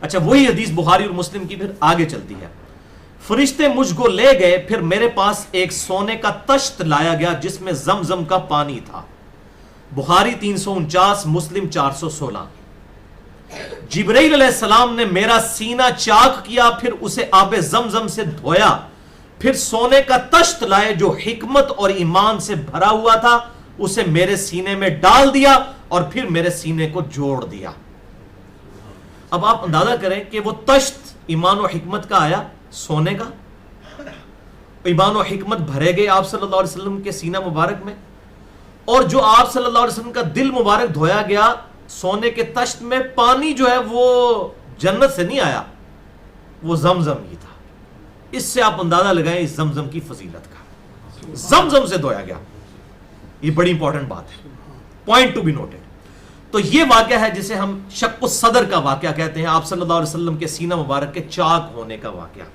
اچھا وہی حدیث بخاری اور مسلم کی پھر آگے چلتی ہے. فرشتے مجھ کو لے گئے، پھر میرے پاس ایک سونے کا تشت لایا گیا جس میں زمزم کا پانی تھا. بخاری 349، مسلم 416. جبرائیل علیہ السلام نے میرا سینہ چاک کیا، پھر اسے آب زمزم سے دھویا، پھر سونے کا تشت لائے جو حکمت اور ایمان سے بھرا ہوا تھا، اسے میرے سینے میں ڈال دیا اور پھر میرے سینے کو جوڑ دیا. اب آپ اندازہ کریں کہ وہ تشت ایمان و حکمت کا آیا، سونے کا. ایمان و حکمت بھرے گئے آپ صلی اللہ علیہ وسلم کے سینہ مبارک میں، اور جو آپ صلی اللہ علیہ وسلم کا دل مبارک دھویا گیا سونے کے تشت میں، پانی جو ہے وہ جنت سے نہیں آیا، وہ زمزم ہی تھا. اس سے آپ اندازہ لگائیں اس زمزم کی فضیلت کا. زمزم سے دھویا گیا، یہ بڑی امپورٹنٹ بات ہے، پوائنٹ ٹو بی نوٹڈ. تو یہ واقعہ ہے جسے ہم شق الصدر کا واقعہ کہتے ہیں، آپ صلی اللہ علیہ وسلم کے سینہ مبارک کے چاک ہونے کا واقعہ.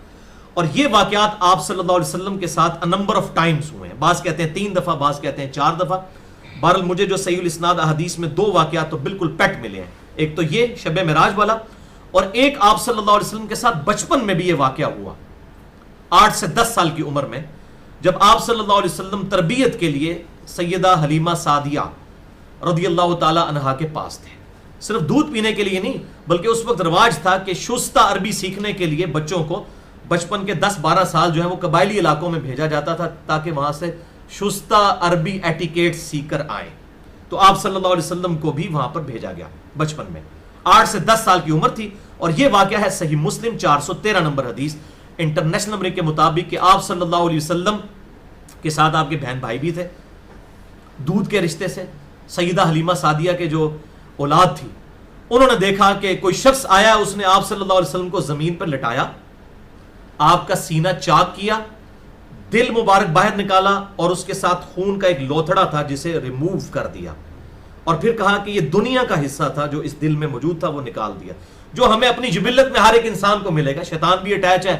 اور یہ واقعات آپ صلی اللہ علیہ وسلم کے ساتھ نمبر آف ٹائمز ہوئے ہیں. بعض کہتے ہیں 3 دفعہ، بعض کہتے ہیں 4 دفعہ. بہرحال مجھے جو صحیح الاسناد احادیث میں 2 واقعات تو بالکل پیٹ ملے ہیں. ایک تو یہ شب معراج والا، اور ایک آپ صلی اللہ علیہ وسلم کے ساتھ بچپن میں بھی یہ واقعہ ہوا، 8 سے 10 سال کی عمر میں، جب آپ صلی اللہ علیہ وسلم تربیت کے لیے سیدہ حلیمہ سعدیہ رضی اللہ تعالی عنہا کے پاس تھے. صرف دودھ پینے کے لیے نہیں، بلکہ اس وقت رواج تھا کہ شستہ عربی سیکھنے کے لیے بچوں کو بچپن کے 10-12 سال جو ہے وہ قبائلی علاقوں میں بھیجا جاتا تھا تاکہ وہاں سے شستہ عربی ایٹیکیٹ سیکھ کر آئیں. تو آپ صلی اللہ علیہ وسلم کو بھی وہاں پر بھیجا گیا بچپن میں. 8 سے 10 سال کی عمر تھی. اور یہ واقعہ ہے صحیح مسلم 413 نمبر حدیث انٹرنیشنل نمبر کے مطابق کہ آپ صلی اللہ علیہ وسلم کے ساتھ آپ کے بہن بھائی بھی تھے دودھ کے رشتے سے. سیدہ حلیمہ سعدیہ کے جو اولاد تھی، انہوں نے دیکھا کہ کوئی شخص آیا، اس نے آپ صلی اللہ علیہ وسلم کو زمین پر لٹایا، آپ کا سینہ چاک کیا، دل مبارک باہر نکالا اور اس کے ساتھ خون کا ایک لوتھڑا تھا جسے ریموو کر دیا، اور پھر کہا کہ یہ دنیا کا حصہ تھا جو اس دل میں موجود تھا وہ نکال دیا، جو ہمیں اپنی جبلت میں ہر ایک انسان کو ملے گا. شیطان بھی اٹیچ ہے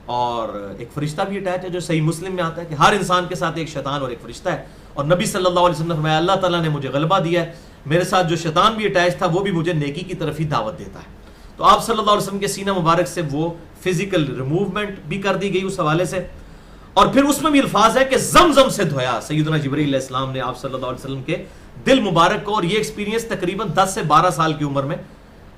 اور ایک فرشتہ بھی اٹیچ ہے، جو صحیح مسلم میں آتا ہے کہ ہر انسان کے ساتھ ایک شیطان اور ایک فرشتہ ہے. اور نبی صلی اللہ علیہ وسلم نے فرمایا اللہ تعالیٰ نے مجھے غلبہ دیا ہے، میرے ساتھ جو شیطان بھی اٹیچ تھا وہ بھی مجھے نیکی کی طرف ہی دعوت دیتا ہے. تو آپ صلی اللہ علیہ وسلم کے سینہ مبارک سے وہ فزیکل ریموومنٹ بھی کر دی گئی اس حوالے سے. اور پھر اس میں بھی الفاظ ہے کہ زمزم سے دھویا سیدنا جبرائیل علیہ السلام نے آپ صلی اللہ علیہ وسلم کے دل مبارک کو. اور یہ ایکسپیرینس تقریباً 10 سے 12 سال کی عمر میں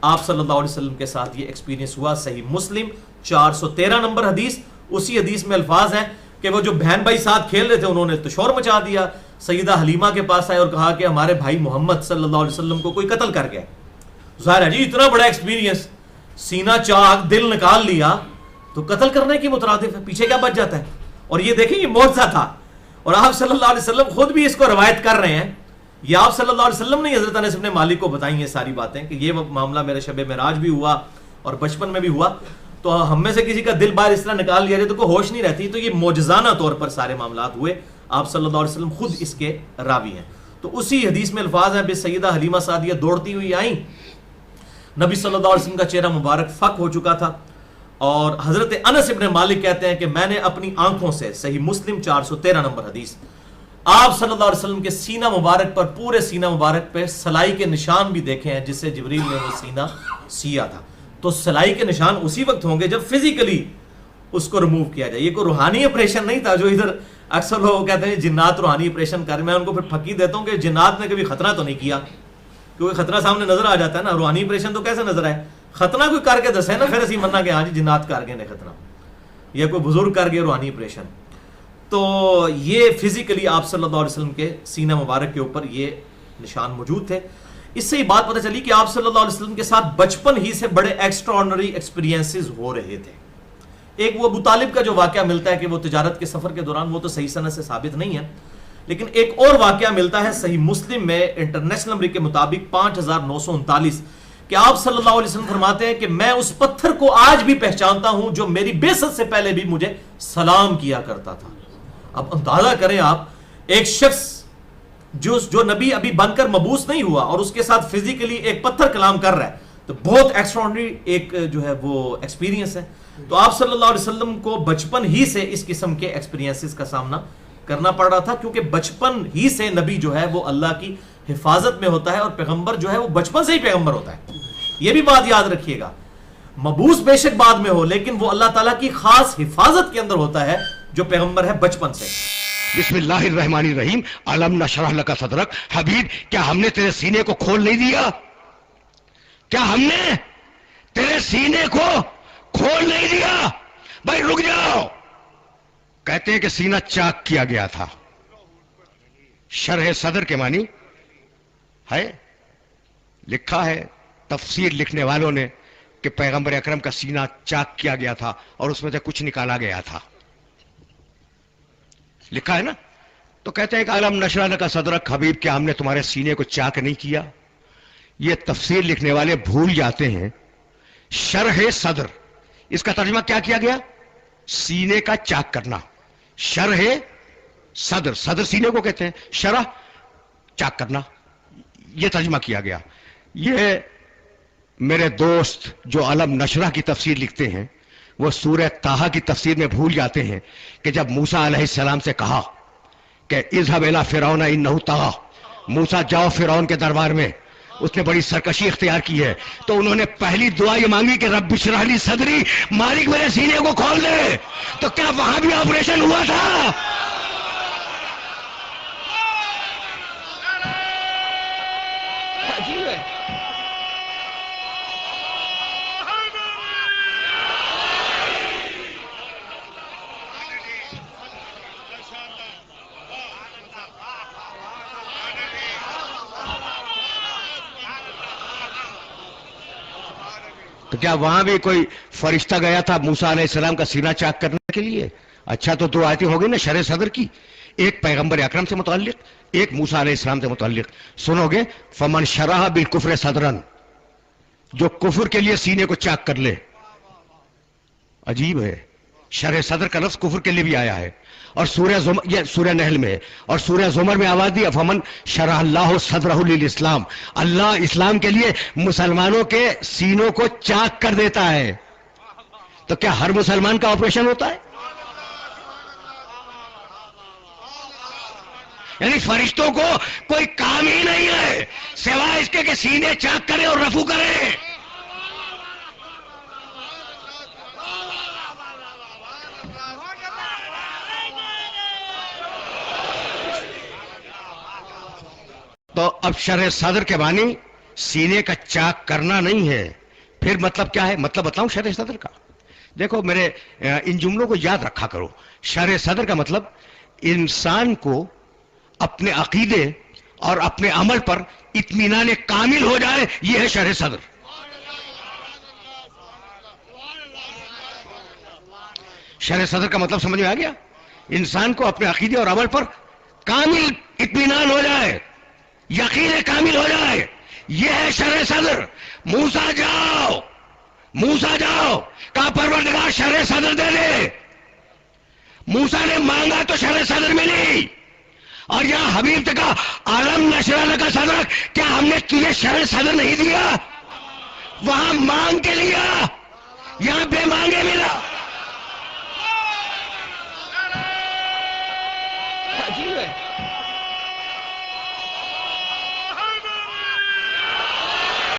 آپ صلی اللہ علیہ وسلم کے ساتھ یہ ایکسپیرینس ہوا. صحیح مسلم 413 نمبر حدیث. اسی حدیث میں الفاظ ہیں کہ وہ جو بہن بھائی ساتھ کھیل رہے تھے انہوں نے تو شور مچا دیا. سیدہ حلیمہ کے پاس آئے اور کہا کہ ہمارے بھائی محمد صلی اللہ علیہ وسلم کو کوئی قتل کر گیا. ظاہر ہے جی اتنا بڑا ایکسپیرینس، سینہ چاک، دل نکال لیا، تو قتل کرنے کی مترادف ہے، پیچھے کیا بچ جاتا ہے. اور یہ دیکھیں یہ معجزہ تھا، اور آپ صلی اللہ علیہ وسلم خود بھی اس کو روایت کر رہے ہیں. یہ آپ صلی اللہ علیہ وسلم نے حضرت انس بن مالک کو بتائیں یہ ساری باتیں کہ یہ معاملہ میرے شب معراج بھی ہوا اور بچپن میں بھی ہوا. تو ہم میں سے کسی کا دل باہر اس طرح نکال لیا جائے تو کوئی ہوش نہیں رہتی. تو یہ معجزانہ طور پر سارے معاملات ہوئے. آپ صلی اللہ علیہ وسلم خود اس کے راوی ہیں. تو اسی حدیث میں الفاظ ہیں، بے سیدہ حلیمہ سعدیہ دوڑتی ہوئی آئیں، نبی صلی اللہ علیہ وسلم کا چہرہ مبارک فک ہو چکا تھا. اور حضرت انس ابن مالک کہتے ہیں کہ میں نے اپنی آنکھوں سے، صحیح مسلم 413 نمبر حدیث، آپ صلی اللہ علیہ وسلم کے سینہ مبارک پر، پورے سینہ مبارک پہ سلائی کے نشان بھی دیکھے ہیں جس سے جبریل نے وہ سینہ سیا تھا. تو سلائی کے نشان اسی وقت ہوں گے جب فزیکلی اس کو ریموو کیا جائے. یہ کوئی روحانی آپریشن نہیں تھا جو ادھر اکثر لوگ کہتے ہیں جنات روحانی آپریشن کر. میں ان کو پھر پھکی دیتا ہوں کہ جنات نے کبھی خطرہ تو نہیں کیا، کیونکہ خطرہ سامنے نظر آ جاتا ہے نا. روحانی آپریشن تو کیسے نظر آئے؟ خطرہ کوئی کر کے دسے نا، پھر اسی مننا کہ ہاں جی جنات کر گئے نے خطرہ، یا کوئی بزرگ کر گئے روحانی آپریشن. تو یہ فزیکلی آپ صلی اللہ علیہ وسلم کے سینہ مبارک کے اوپر یہ نشان موجود تھے. اس سے یہ بات پتہ چلی کہ آپ صلی اللہ علیہ وسلم کے ساتھ بچپن ہی سے بڑے ایکسٹراڈنری ایکسپیرینسز ہو رہے تھے. ایک وہ ابو طالب کا جو واقعہ ملتا ہے کہ وہ تجارت کے سفر کے دوران، وہ تو صحیح سند سے ثابت نہیں ہے، لیکن ایک اور واقعہ ملتا ہے صحیح مسلم میں انٹرنیشنل نمبر کے مطابق 5939 کہ آپ صلی اللہ علیہ وسلم فرماتے ہیں کہ میں اس پتھر کو آج بھی پہچانتا ہوں جو میری بعثت سے پہلے بھی مجھے سلام کیا کرتا تھا. اب اندازہ کریں آپ، ایک شخص جو نبی ابھی بن کر مبعوث نہیں ہوا اور اس کے ساتھ فزیکلی ایک پتھر کلام کر رہا ہے، تو بہت ایکسٹراڈنری ایک جو ہے وہ ایکسپیرینس ہے. تو آپ صلی اللہ علیہ وسلم کو بچپن ہی سے اس قسم کے ایکسپیرینسز کا سامنا کرنا پڑ رہا تھا، کیونکہ بچپن ہی سے نبی جو ہے وہ اللہ کی حفاظت میں ہوتا ہے، اور پیغمبر جو ہے وہ بچپن سے ہی پیغمبر ہوتا ہے. یہ بھی بات یاد رکھیے گا. مبوس بے شک بعد میں ہو، لیکن وہ اللہ تعالیٰ کی خاص حفاظت کے اندر ہوتا ہے جو پیغمبر ہے بچپن سے۔ بسم اللہ الرحمن الرحیم۔ علم نشرح لک صدرک۔ حبیب کیا ہم نے تیرے سینے کو کھول نہیں دیا؟ کیا ہم نے تیرے سینے کو کھول نہیں دیا؟ بھائی رک جاؤ، کہتے ہیں کہ سینہ چاک کیا گیا تھا۔ شرح صدر کے معنی ہے، لکھا ہے تفسیر لکھنے والوں نے کہ پیغمبر اکرم کا سینہ چاک کیا گیا تھا اور اس میں سے کچھ نکالا گیا تھا، لکھا ہے نا۔ تو کہتے ہیں کہ علم نشرح لک صدرک، حبیب کیا ہم نے تمہارے سینے کو چاک نہیں کیا؟ یہ تفسیر لکھنے والے بھول جاتے ہیں شرح صدر، اس کا ترجمہ کیا کیا گیا؟ سینے کا چاک کرنا۔ شرح صدر، صدر سینے کو کہتے ہیں، شرح چاک کرنا، یہ ترجمہ کیا گیا۔ یہ میرے دوست جو علم نشرح کی تفسیر لکھتے ہیں وہ سورہ طٰہٰ کی تفسیر میں بھول جاتے ہیں کہ جب موسیٰ علیہ السلام سے کہا کہ اذهب الى فرعون انه طغى، موسیٰ جاؤ فرعون کے دربار میں، اس نے بڑی سرکشی اختیار کی ہے، تو انہوں نے پہلی دعا یہ مانگی کہ رب اشرح لی صدری، مالک میرے سینے کو کھول دے۔ تو کیا وہاں بھی آپریشن ہوا تھا؟ عجیب ہے۔ تو کیا وہاں بھی کوئی فرشتہ گیا تھا موسیٰ علیہ السلام کا سینہ چاک کرنے کے لیے؟ اچھا، تو دو آیتیں ہو گئی نا شرح صدر کی، ایک پیغمبر اکرم سے متعلق، ایک موسیٰ علیہ السلام سے متعلق۔ سنو گے، فمن شرح بالکفر صدرن، جو کفر کے لیے سینے کو چاک کر لے۔ عجیب ہے، شرح صدر کا لفظ کفر کے لیے بھی آیا ہے، اور یہ سورہ نحل میں ہے، اور سورہ زمر میں آواز دی فمن شرح اللہ صدرہ للاسلام، اللہ اسلام کے لیے مسلمانوں کے سینوں کو چاک کر دیتا ہے۔ تو کیا ہر مسلمان کا آپریشن ہوتا ہے؟ یعنی فرشتوں کو کوئی کام ہی نہیں ہے سوائے اس کے کہ سینے چاک کرے اور رفو کرے۔ تو اب شرح صدر کے معنی سینے کا چاک کرنا نہیں ہے، پھر مطلب کیا ہے؟ مطلب بتاؤں شرح صدر کا؟ دیکھو میرے ان جملوں کو یاد رکھا کرو۔ شرح صدر کا مطلب انسان کو اپنے عقیدے اور اپنے عمل پر اطمینان کامل ہو جائے، یہ ہے شرح صدر۔ شرح صدر کا مطلب سمجھ میں آ گیا؟ انسان کو اپنے عقیدے اور عمل پر کامل اطمینان ہو جائے، یقین کامل ہو جائے، یہ ہے شرح صدر۔ موسیٰ جاؤ، موسیٰ جاؤ، کہا پروردگار شرح صدر دے دے۔ موسیٰ نے مانگا تو شرح صدر ملی، اور یہاں حبیب سے کہا علم نشرح لک صدرک، کیا ہم نے تجھے شرح صدر نہیں دیا؟ وہاں مانگ کے لیا، یہاں بے مانگے ملا۔